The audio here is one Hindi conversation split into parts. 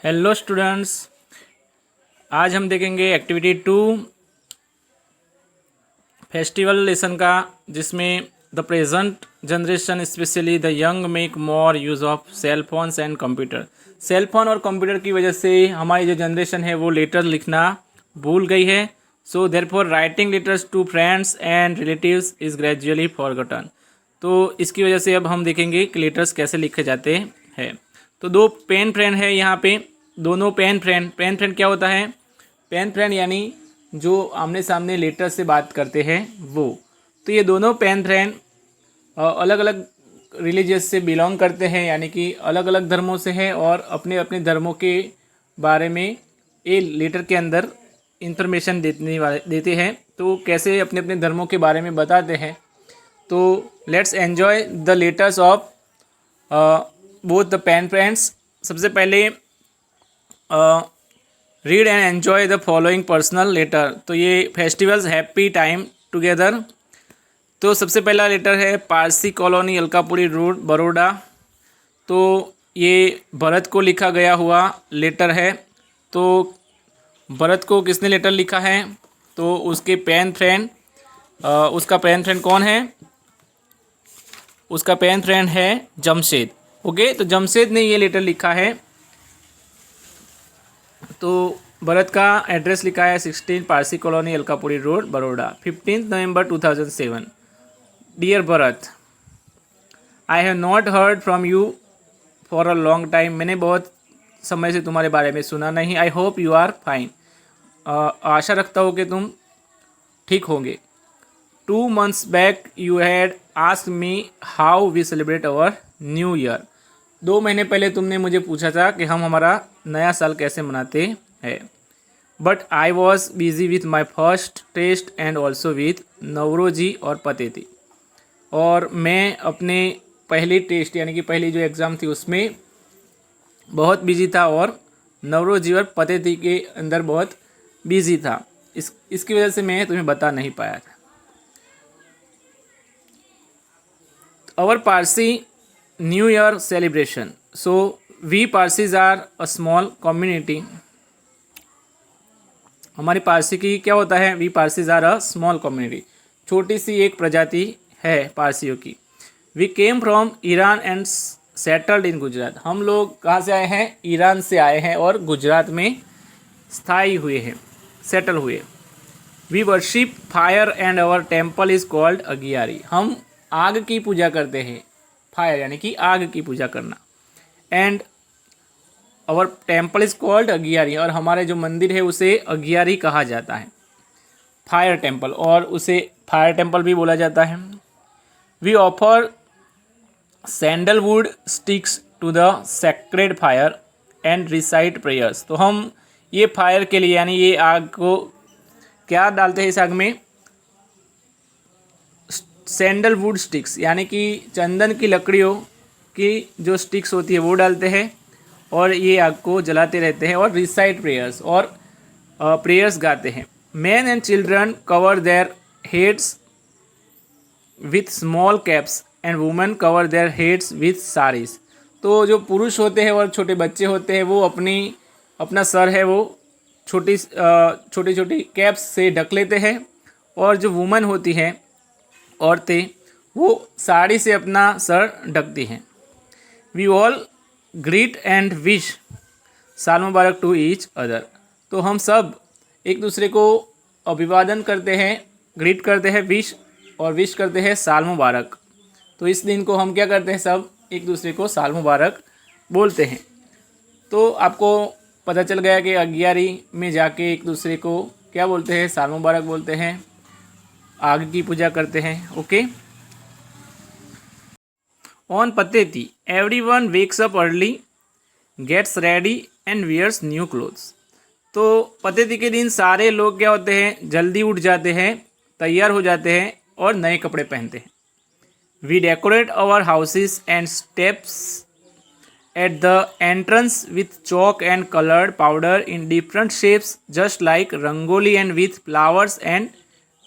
हेलो स्टूडेंट्स, आज हम देखेंगे एक्टिविटी 2 फेस्टिवल लेसन का, जिसमें the present generation specially the young make more use of cell phones and computer. Cell phone और कंप्यूटर की वजह से हमारी जो जनरेशन है वो लेटर लिखना भूल गई है। So therefore writing letters to friends and relatives is gradually forgotten. तो इसकी वजह से अब हम देखेंगे कि लेटर्स कैसे लिखे जाते हैं। तो दो पेन फ्रेंड है यहाँ पे, दोनों पेन फ्रेंड क्या होता है? पेन फ्रेंड यानी जो आमने सामने लेटर से बात करते हैं वो। तो ये दोनों पेन फ्रेंड अलग अलग रिलीजियस से बिलोंग करते हैं, यानी कि अलग अलग धर्मों से हैं और अपने अपने धर्मों के बारे में ये लेटर के अंदर इंफॉर्मेशन देते हैं। तो कैसे अपने अपने धर्मों के बारे में बताते हैं। तो let's enjoy the letters of both the pen friends. सबसे पहले read and enjoy the following personal letter. तो ये फेस्टिवल्स हैप्पी टाइम टुगेदर। तो सबसे पहला लेटर है पारसी कॉलोनी, अलकापुरी रोड, बड़ौदा। तो ये भरत को लिखा गया हुआ लेटर है। तो भरत को किसने लेटर लिखा है? तो उसके पेन फ्रेंड, उसका पेन फ्रेंड कौन है? उसका पेन फ्रेंड है जमशेद। ओके, तो जमशेद ने ये लेटर लिखा है। तो भरत का एड्रेस लिखा है 16 Parsi colony, Alkapuri road, Baroda, 15 November 2007। Dear Bharat, I have not heard from you for a long time. मैंने बहुत समय से तुम्हारे बारे में सुना नहीं। I hope you are fine. आशा रखता हूँ कि तुम ठीक होंगे। 2 months back you had asked me how we celebrate our new year. 2 महीने पहले तुमने मुझे पूछा था कि हम हमारा नया साल कैसे मनाते हैं। But I was busy with my first test and also with Navroz और पतेती। और मैं अपने पहली टेस्ट यानी कि पहली जो एग्ज़ाम थी उसमें बहुत बिजी था और नवरोजी और पतेती के अंदर बहुत बिजी था। इसकी वजह से मैं तुम्हें बता नहीं पाया था। Our Parsi New Year celebration. So we Parsis are a small community. हमारी पारसी की क्या होता है? We Parsis are a small community. छोटी सी एक प्रजाति है पारसियों की। We came from Iran and settled in Gujarat. हम लोग कहाँ से आए हैं? ईरान से आए हैं और गुजरात में स्थायी हुए हैं, सेटल हुए। We worship fire and our temple is called agiary. हम आग की पूजा करते हैं। फायर यानी कि आग की पूजा करना। And our temple is called agiary, और हमारे जो मंदिर है उसे अगियारी कहा जाता है, फायर टेम्पल, और उसे फायर टेम्पल भी बोला जाता है। We offer sandalwood sticks to the sacred fire and recite prayers. तो हम ये फायर के लिए यानी ये आग को क्या डालते हैं? इस आग में सैंडलवुड स्टिक्स यानी कि चंदन की लकड़ियों की जो स्टिक्स होती है वो डालते हैं और ये आग को जलाते रहते हैं। और रिसाइट प्रेयर्स, और प्रेयर्स गाते हैं। Man and children cover their heads with small caps and women cover their heads with saris. तो जो पुरुष होते हैं और छोटे बच्चे होते हैं वो अपना सर है वो छोटी छोटी कैप्स से ढक लेते हैं, और जो वुमेन होती हैं, औरतें, वो साड़ी से अपना सर ढकती हैं। We all greet and wish साल मुबारक टू ईच अदर। तो हम सब एक दूसरे को अभिवादन करते हैं, ग्रीट करते हैं, विश करते हैं साल मुबारक। तो इस दिन को हम क्या करते हैं? सब एक दूसरे को साल मुबारक बोलते हैं। तो आपको पता चल गया कि अगियारी में जाके एक दूसरे को क्या बोलते हैं? साल मुबारक बोलते हैं, आग की पूजा करते हैं। Okay. On Pateti everyone wakes up early, gets ready and wears new clothes. तो पतेती के दिन सारे लोग क्या होते हैं? जल्दी उठ जाते हैं, तैयार हो जाते हैं और नए कपड़े पहनते हैं। We decorate our houses and steps at the entrance with chalk and coloured powder in different shapes just like rangoli and with flowers and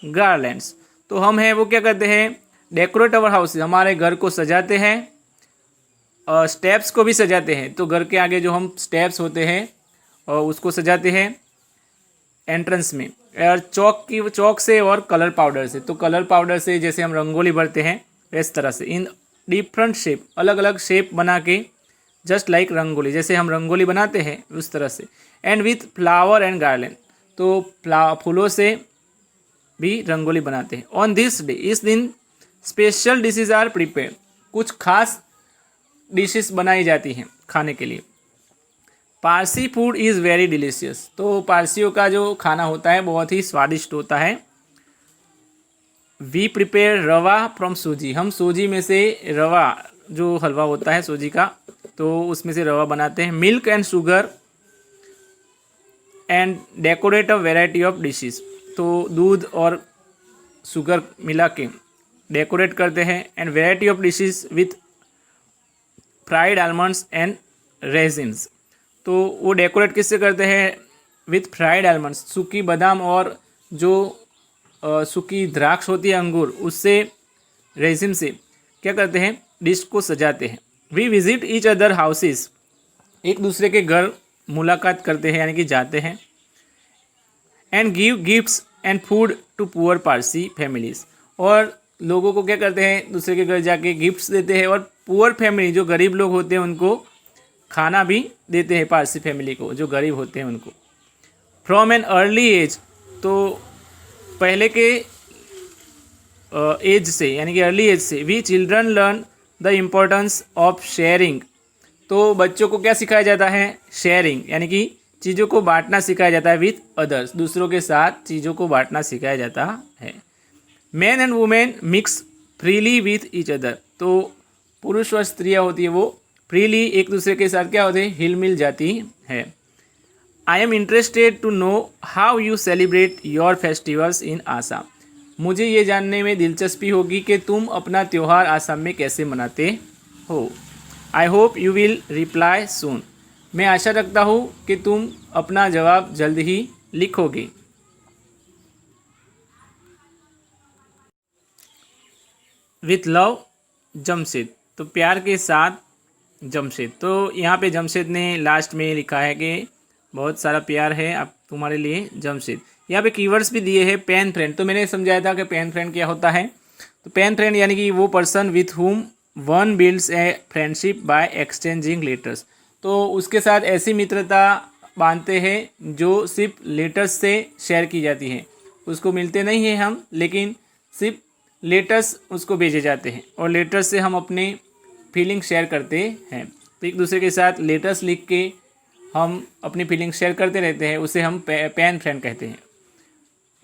garlands. तो हम हैं वो क्या करते हैं? डेकोरेट आवर हाउस, हमारे घर को सजाते हैं स्टेप्स को भी सजाते हैं। तो घर के आगे जो हम स्टेप्स होते हैं उसको सजाते हैं एंट्रेंस में, और चौक से और कलर पाउडर से। तो कलर पाउडर से जैसे हम रंगोली भरते हैं इस तरह से, इन डिफरेंट शेप, अलग अलग शेप बना के, जस्ट लाइक रंगोली, जैसे हम रंगोली बनाते हैं उस तरह से। And with flower and garland, तो फूलों से भी रंगोली बनाते हैं। ऑन दिस डे, इस दिन स्पेशल डिशेज आर प्रिपेयर, कुछ खास डिशेस बनाई जाती हैं खाने के लिए। Parsi food is very delicious, तो पारसियों का जो खाना होता है बहुत ही स्वादिष्ट होता है। वी प्रिपेयर रवा फ्रॉम सूजी, हम सूजी में से रवा, जो हलवा होता है सूजी का, तो उसमें से रवा बनाते हैं। Milk and sugar and decorate a variety of dishes, तो दूध और शुगर मिला के डेकोरेट करते हैं। And variety of dishes with fried almonds and resins, तो वो डेकोरेट किससे करते हैं? विथ फ्राइड आलमंड्स, सूखी बादाम और जो सूखी द्राक्ष होती है अंगूर, उससे, रेजिन से क्या करते हैं? डिश को सजाते हैं। We visit each other houses, एक दूसरे के घर मुलाकात करते हैं यानी कि जाते हैं। And give gifts and food to poor Parsi families, और लोगों को क्या करते हैं? दूसरे के घर जाके गिफ्ट्स देते हैं, और पुअर फैमिली, जो गरीब लोग होते हैं उनको खाना भी देते हैं, पारसी फैमिली को, जो गरीब होते हैं उनको। फ्रॉम एन अर्ली एज, तो पहले के एज से, यानी कि अर्ली एज से, we children learn the importance of sharing, तो बच्चों को क्या सिखाया जाता है? शेयरिंग, यानी कि चीज़ों को बांटना सिखाया जाता है। विथ अदर्स, दूसरों के साथ चीज़ों को बांटना सिखाया जाता है। Man and women mix freely with each other, तो पुरुष और स्त्रियाँ होती है वो फ्रीली एक दूसरे के साथ क्या होते हैं? हिल मिल जाती है। I am interested to know how you celebrate your festivals in Assam, मुझे ये जानने में दिलचस्पी होगी कि तुम अपना त्यौहार आसाम में कैसे मनाते हो। I hope you will reply soon, मैं आशा रखता हूँ कि तुम अपना जवाब जल्द ही लिखोगे। विथ लव जमशेद, तो प्यार के साथ जमशेद, तो यहाँ पे जमशेद ने लास्ट में लिखा है कि बहुत सारा प्यार है आप तुम्हारे लिए जमशेद। यहाँ पे कीवर्ड्स भी दिए हैं। पेन फ्रेंड, तो मैंने समझाया था कि पेन फ्रेंड क्या होता है। तो पेन फ्रेंड यानी कि वो person with whom one builds a friendship by exchanging letters, तो उसके साथ ऐसी मित्रता बांधते हैं जो सिर्फ लेटर्स से शेयर की जाती है। उसको मिलते नहीं हैं हम, लेकिन सिर्फ लेटर्स उसको भेजे जाते हैं, और लेटर्स से हम अपने फीलिंग शेयर करते हैं। तो एक दूसरे के साथ लेटर्स लिख के हम अपनी फीलिंग शेयर करते रहते हैं, उसे हम पेन फ्रेंड कहते हैं।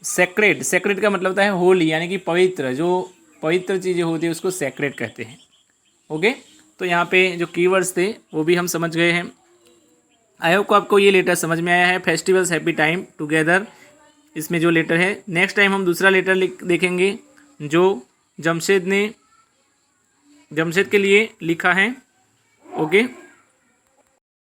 सेक्रेड, सेक्रेड का मतलब होता है होली, यानी कि पवित्र, जो पवित्र चीज़ें होती है उसको सेक्रेड कहते हैं। ओके, तो यहाँ पे जो कीवर्ड्स थे वो भी हम समझ गए हैं। आई होप को आपको ये लेटर समझ में आया है। फेस्टिवल्स हैप्पी टाइम टुगेदर, इसमें जो लेटर है। नेक्स्ट टाइम हम दूसरा लेटर देखेंगे जो जमशेद ने जमशेद के लिए लिखा है। ओके।